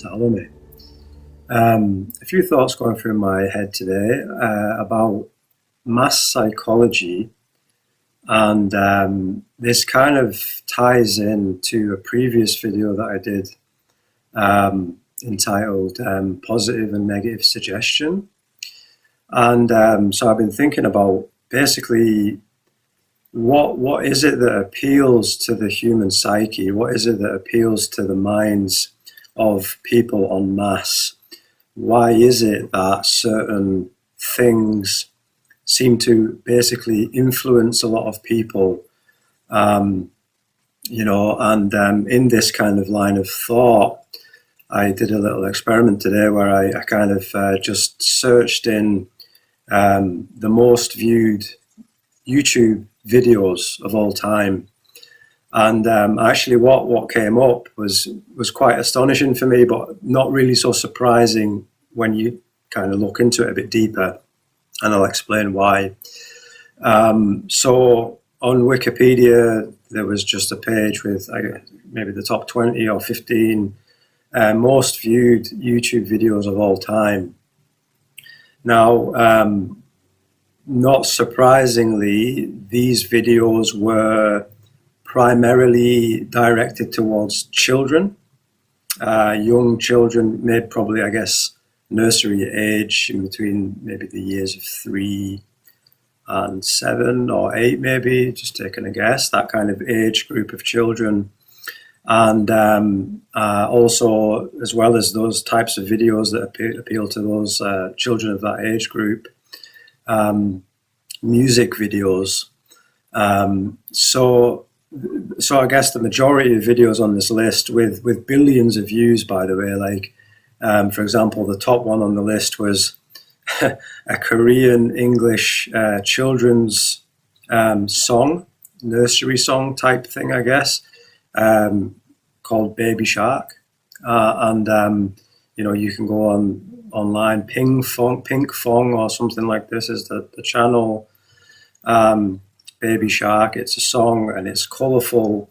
Saleh. A few thoughts going through my head today about mass psychology, and this kind of ties into a previous video that I did entitled Positive and Negative Suggestion. And so I've been thinking about basically what is it that appeals to the human psyche? What is it that appeals to the minds of people en masse? Why is it that certain things seem to basically influence a lot of people? In this kind of line of thought, I did a little experiment today where I kind of just searched in the most viewed YouTube videos of all time. And actually what came up was quite astonishing for me, but not really so surprising when you kind of look into it a bit deeper, and I'll explain why. So on Wikipedia, there was just a page with maybe the top 20 or 15 most viewed YouTube videos of all time. Now, not surprisingly, these videos were primarily directed towards children, young children, maybe probably, I guess, nursery age, in between maybe the years of 3 and 7 or 8, maybe, just taking a guess, that kind of age group of children. And also, as well as those types of videos that appeal to those children of that age group, music videos. So I guess the majority of videos on this list with billions of views, by the way, like, for example, the top one on the list was a Korean English children's song, nursery song type thing, I guess, called Baby Shark. You can go online, Pink Fong or something like this is the channel. Baby Shark, it's a song and it's colourful,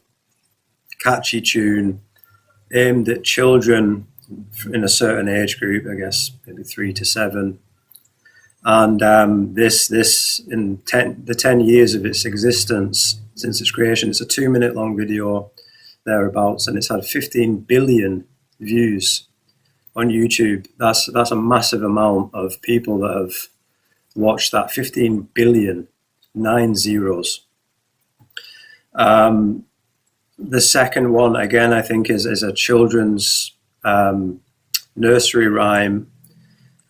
catchy tune aimed at children in a certain age group, I guess maybe 3 to 7. And this in the 10 years of its existence, since its creation, it's a 2-minute long video thereabouts, and it's had 15 billion views on YouTube. That's a massive amount of people that have watched that. 15 billion, 9 zeros. The second one, again, I think is a children's nursery rhyme.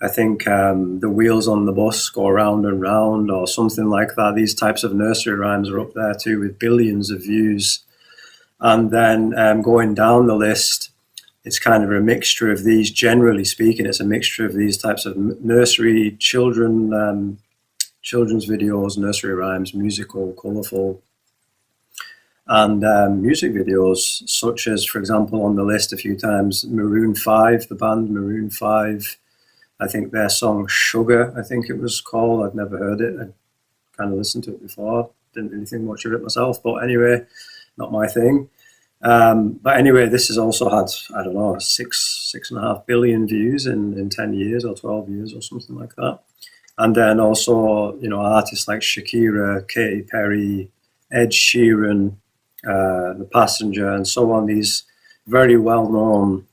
I think the wheels on the bus go round and round or something like that. These types of nursery rhymes are up there too, with billions of views. And then going down the list, it's kind of a mixture of these, generally speaking, it's a mixture of these types of nursery children's videos, nursery rhymes, musical, colourful, and music videos, such as, for example, on the list a few times, Maroon 5, the band Maroon 5. I think their song Sugar, I think it was called. I'd never heard it. I'd kind of listened to it before. Didn't really think much of it myself, but anyway, not my thing. But anyway, this has also had, I don't know, 6.5 billion views in 10 years or 12 years or something like that. And then also, artists like Shakira, Katy Perry, Ed Sheeran, The Passenger, and so on. These very well-known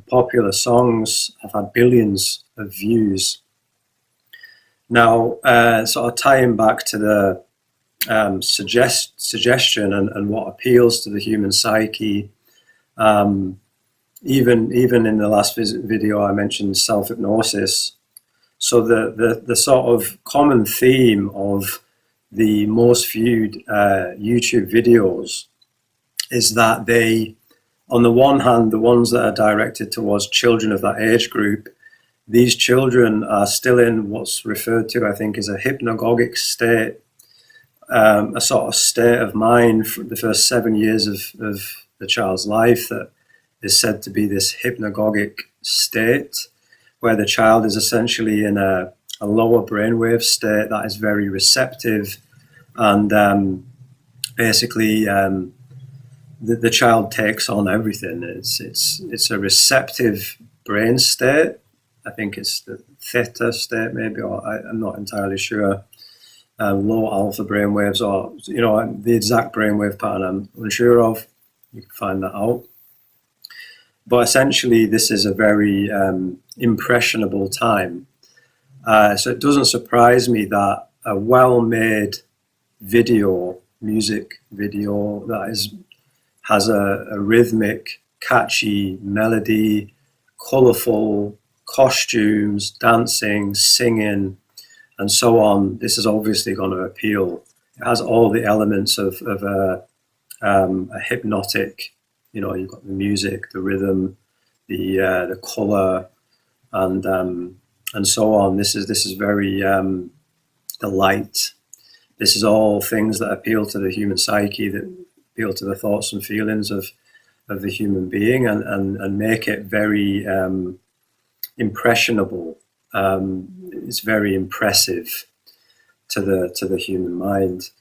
popular songs have had billions of views. Now, sort of tying back to the suggestion and what appeals to the human psyche, even in the last video I mentioned self-hypnosis. So the sort of common theme of the most viewed YouTube videos is that they, on the one hand, the ones that are directed towards children of that age group, these children are still in what's referred to, I think, as a hypnagogic state, a sort of state of mind for the first 7 years of the child's life that is said to be this hypnagogic state, where the child is essentially in a lower brainwave state that is very receptive and basically the child takes on everything. It's a receptive brain state. I think it's the theta state, maybe, or I'm not entirely sure. Low alpha brainwaves, or the exact brainwave pattern I'm unsure of. You can find that out. But essentially, this is a very impressionable time. So it doesn't surprise me that a well-made music video that has a rhythmic, catchy melody, colourful costumes, dancing, singing, and so on. This is obviously going to appeal. It has all the elements of a hypnotic. You've got the music, the rhythm, the colour, and so on. This is very the light. This is all things that appeal to the human psyche, that appeal to the thoughts and feelings of the human being, and make it very impressionable. It's very impressive to the human mind.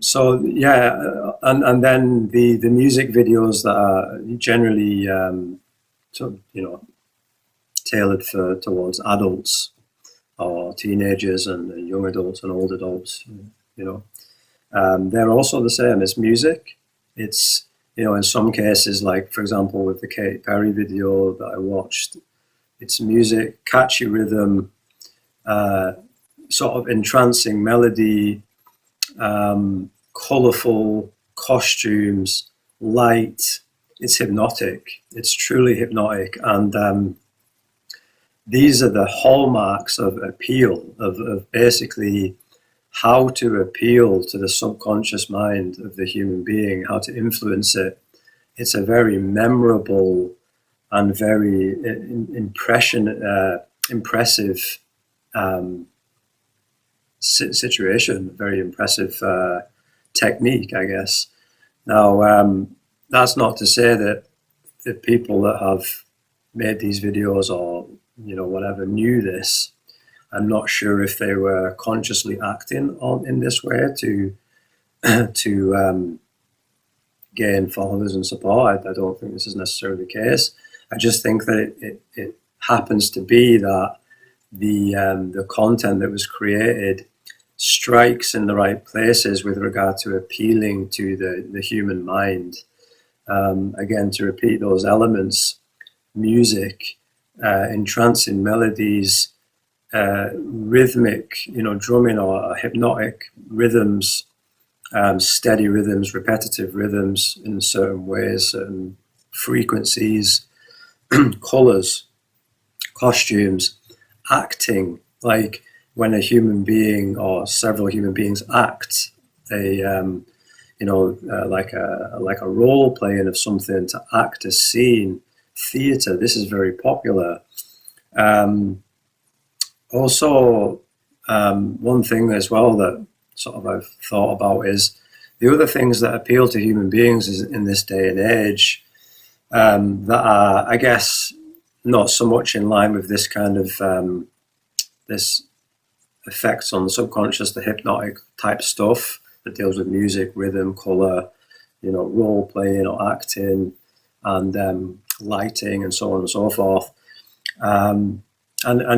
So yeah, and then the music videos that are generally tailored towards adults or teenagers and young adults and old adults, they're also the same. It's music. It's in some cases, like for example with the Katy Perry video that I watched, it's music, catchy rhythm, sort of entrancing melody, colourful costumes, light. It's hypnotic. It's truly hypnotic, and these are the hallmarks of appeal, of basically how to appeal to the subconscious mind of the human being, how to influence it. It's a very memorable and very impressive situation, very impressive technique, I guess. Now, that's not to say that the people that have made these videos or whatever knew this. I'm not sure if they were consciously acting in this way to gain followers and support. I don't think this is necessarily the case. I just think that it happens to be that the content that was created strikes in the right places with regard to appealing to the human mind. Again, to repeat those elements: music, entrancing melodies, rhythmic, drumming or hypnotic rhythms, steady rhythms, repetitive rhythms in certain ways, certain frequencies, colors, costumes, acting. Like when a human being or several human beings act, they, like a role playing of something, to act a scene. Theatre. This is very popular. Also, one thing as well that sort of I've thought about is the other things that appeal to human beings is in this day and age, that are, I guess, not so much in line with this kind of this effects on the subconscious, the hypnotic type stuff that deals with music, rhythm, color, role playing or acting, and lighting and so on and so forth, and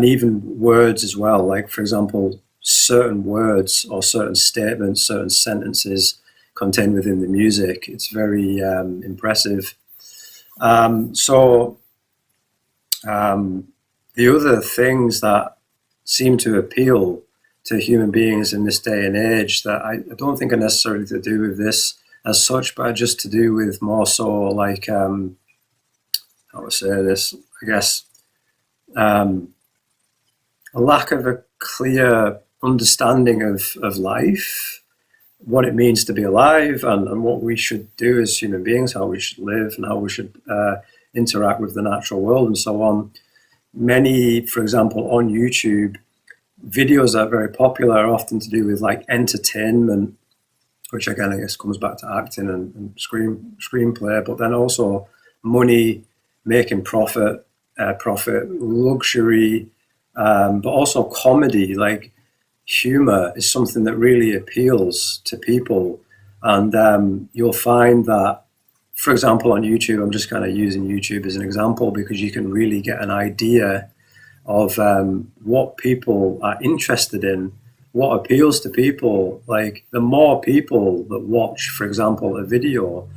even words as well. Like for example, certain words or certain statements, certain sentences contained within the music. It's very impressive. So the other things that seem to appeal to human beings in this day and age that I don't think are necessarily to do with this as such, but just to do with more so like, how to say this, I guess, a lack of a clear understanding of life, what it means to be alive, and what we should do as human beings, how we should live and how we should interact with the natural world and so on. Many, for example, on YouTube, videos that are very popular are often to do with like entertainment, which again, I guess comes back to acting and screenplay, but then also money, making profit, luxury, but also comedy. Like humor is something that really appeals to people, and you'll find that for example, on YouTube, I'm just kind of using YouTube as an example because you can really get an idea of what people are interested in, what appeals to people. Like the more people that watch, for example, a video,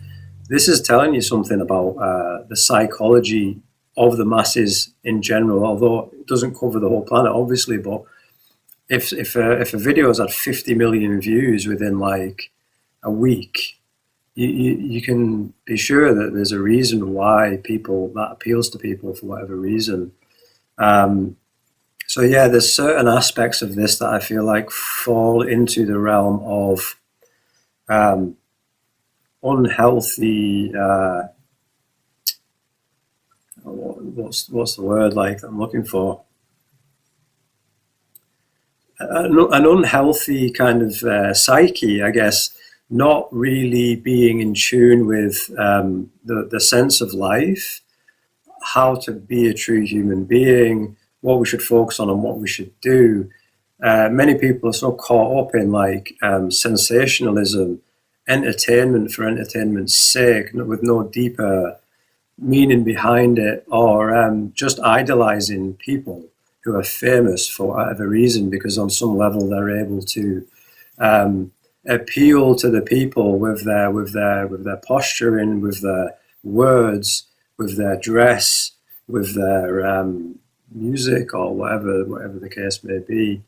this is telling you something about the psychology of the masses in general, although it doesn't cover the whole planet, obviously. But if a video has had 50 million views within like a week, you can be sure that there's a reason why that appeals to people for whatever reason. So yeah, there's certain aspects of this that I feel like fall into the realm of unhealthy. What's the word like that I'm looking for? An unhealthy kind of psyche, I guess, not really being in tune with the sense of life, how to be a true human being, what we should focus on and what we should do. Many people are so caught up in like sensationalism, entertainment for entertainment's sake, with no deeper meaning behind it, or just idolizing people who are famous for whatever reason, because on some level they're able to appeal to the people with their posturing, with their words, with their dress, with their music, or whatever the case may be.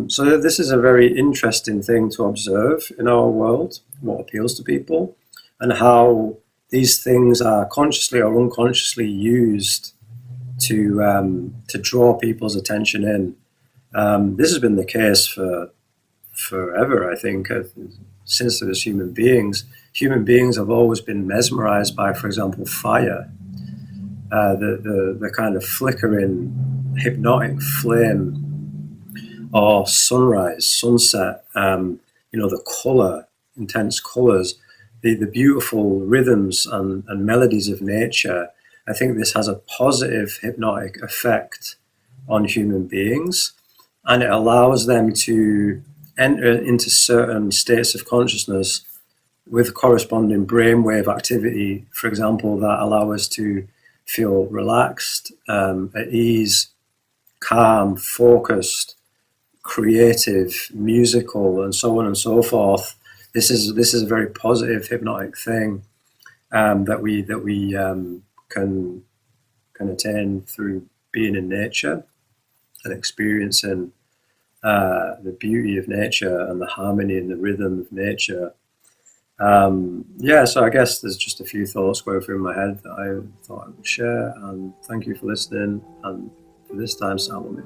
So this is a very interesting thing to observe in our world, what appeals to people, and how these things are consciously or unconsciously used to draw people's attention in. This has been the case for forever, I think, since there was human beings. Human beings have always been mesmerized by, for example, fire, the kind of flickering, hypnotic flame, or sunrise, sunset, the color, intense colors, the beautiful rhythms and melodies of nature. I think this has a positive hypnotic effect on human beings, and it allows them to enter into certain states of consciousness with corresponding brainwave activity, for example, that allow us to feel relaxed, at ease, calm, focused, creative, musical, and so on and so forth. This is a very positive hypnotic thing that we can attain through being in nature and experiencing the beauty of nature and the harmony and the rhythm of nature. So I guess there's just a few thoughts going through my head that I thought I would share, and thank you for listening, and for this time, Saleh.